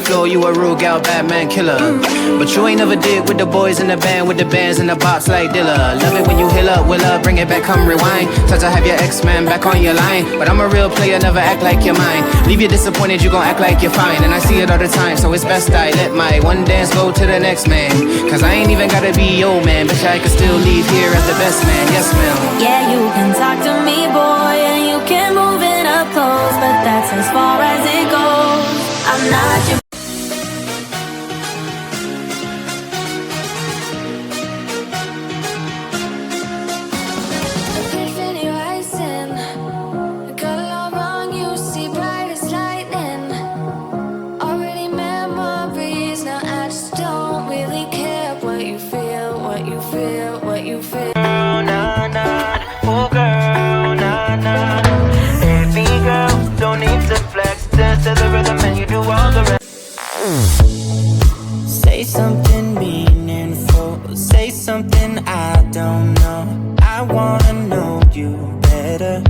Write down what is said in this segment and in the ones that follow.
floor, you a real gal, Batman killer. But you ain't never did with the boys in the band, with the bands in the box like Dilla. Love it when you heal up, will up, bring it back, come rewind. Try to have your ex-man back on your line, but I'm a real player, never act like you're mine. Leave you disappointed, you gon' act like you're fine. And I see it all the time, so it's best I let my one dance go to the next man. Cause I ain't even gotta be your man, bitch, I can still leave here as the best man, yes ma'am. Yeah, you can talk to me, boy, and you can move it up close, but that's as far as it goes. I'm not your Say something meaningful, say something I don't know. I wanna know you better.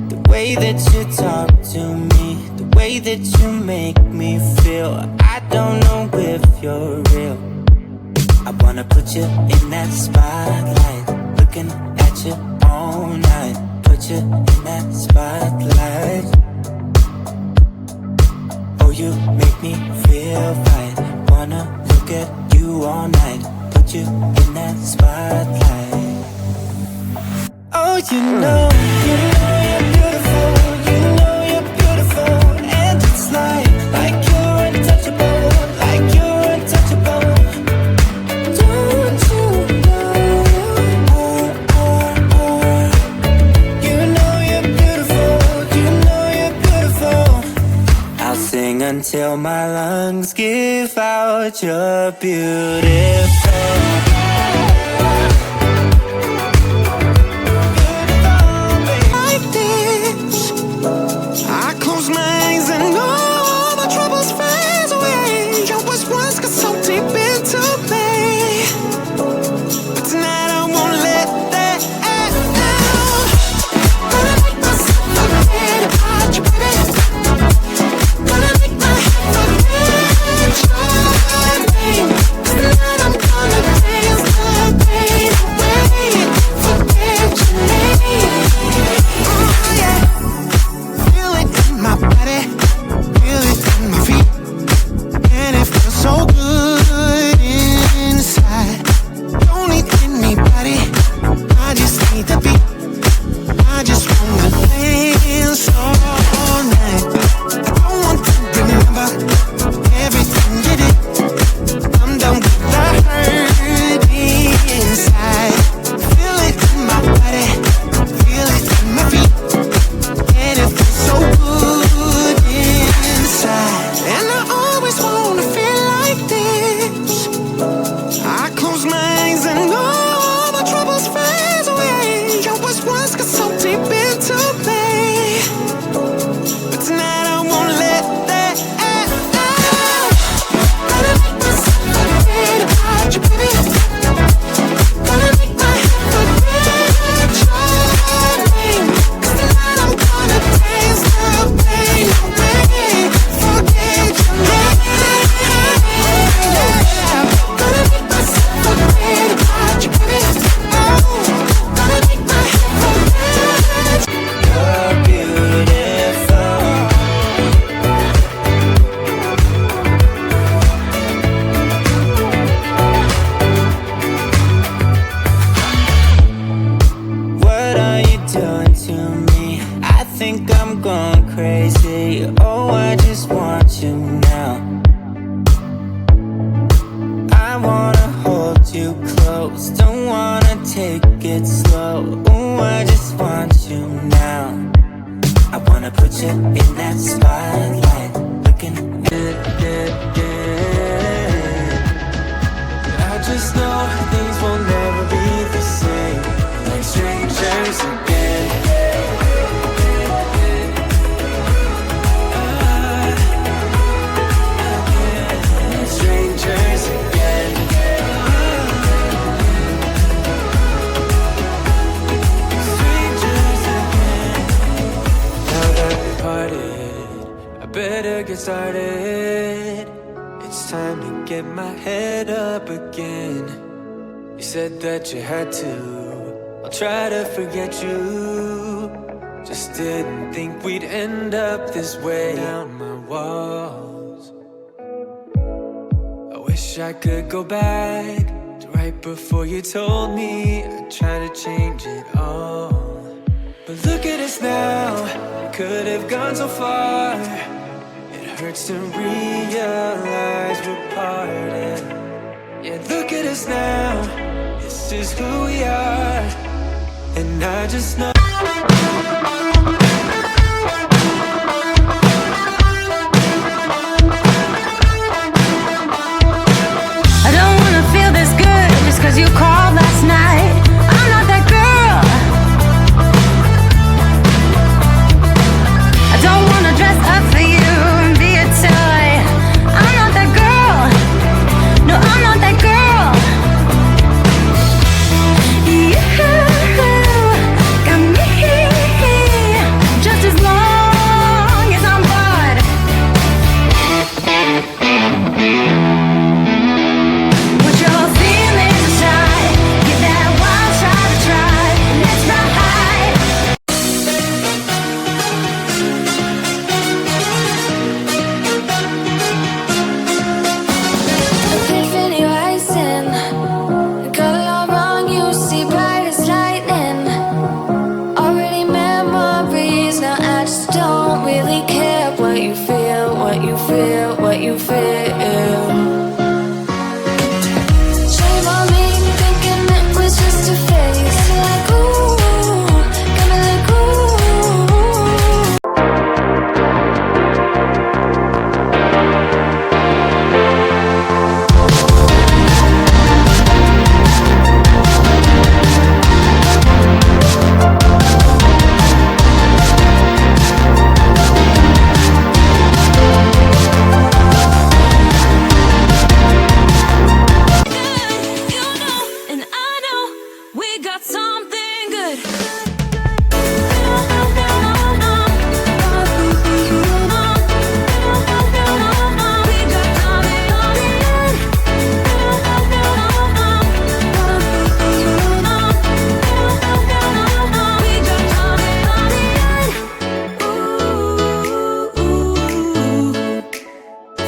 The way that you talk to me, the way that you make me feel, I don't know if you're real. I wanna put you in that spotlight, looking at you all night. Put you in that spotlight. Oh, you make me feel right. Wanna look at you all night. Put you in that spotlight. Oh, you know you're beautiful. You know you're beautiful. And it's like you're untouchable. Like you're untouchable. Don't you know? You know you're beautiful. You know you're beautiful. I'll sing until my lungs give out. You're beautiful. Like this, I close my eyes and all my troubles fade away. Your was once got so deep into me, but tonight I won't let that out. Gonna make myself forget about you, baby. Gonna make my head forget your name. Tonight I'm gonna dance the pain away. Forget your name. Oh yeah. Feel it in my body, feel it in my feet, and it feels so good inside. Don't need anybody, I just need the beat. I just wanna dance all night. I don't want to remember everything you did. I'm done with the hurt inside. Feel it in my body, feel it in my feet, and it feels so good inside. And I always wanna feel like this. I close my eyes and all my troubles fade away. Your was once got so deep into me, but tonight I won't let that out. Gonna make myself forget about you, baby. Gonna make my head forget your name. 'Cause tonight I'm gonna dance the pain away. Forget your name. Gonna make myself forget about you, baby. Oh, gonna make my head forget. You're beautiful. What are you doing to me? I think I'm going crazy. Oh, I just want you now. I wanna hold you close, don't wanna take it slow. Oh, I just want you now. I wanna put you in that spotlight, looking I just know things will never be the same, like strangers again. Strangers again. Strangers again. Now that we parted, I better get started. head up again. You said that you had to. I'll try to forget you. Just didn't think we'd end up this way. Down my walls. I wish I could go back to right before you told me. I'd try to change it all. But look at us now. We could have gone so far. It hurts to realize we're parted. Yeah, look at us now. This is who we are. And I just know. I don't wanna feel this good just 'cause you called last night. I'm not that girl. I don't wanna dress up for you and be a toy. I'm not that girl. No, I'm not that girl. You got me just as long as I'm bored. Put your feelings aside, give that wild shot a try, and let's ride high. Epiphany rising, got it all wrong, you see bright as lightning. Already memories, now I just don't really care what you feel, what you feel, what you feel. Shame on me, thinking it was just a phase. Got me like ooh, got me like ooh. You know, and I know we got something good.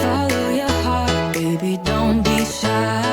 Follow your heart, baby, don't be shy.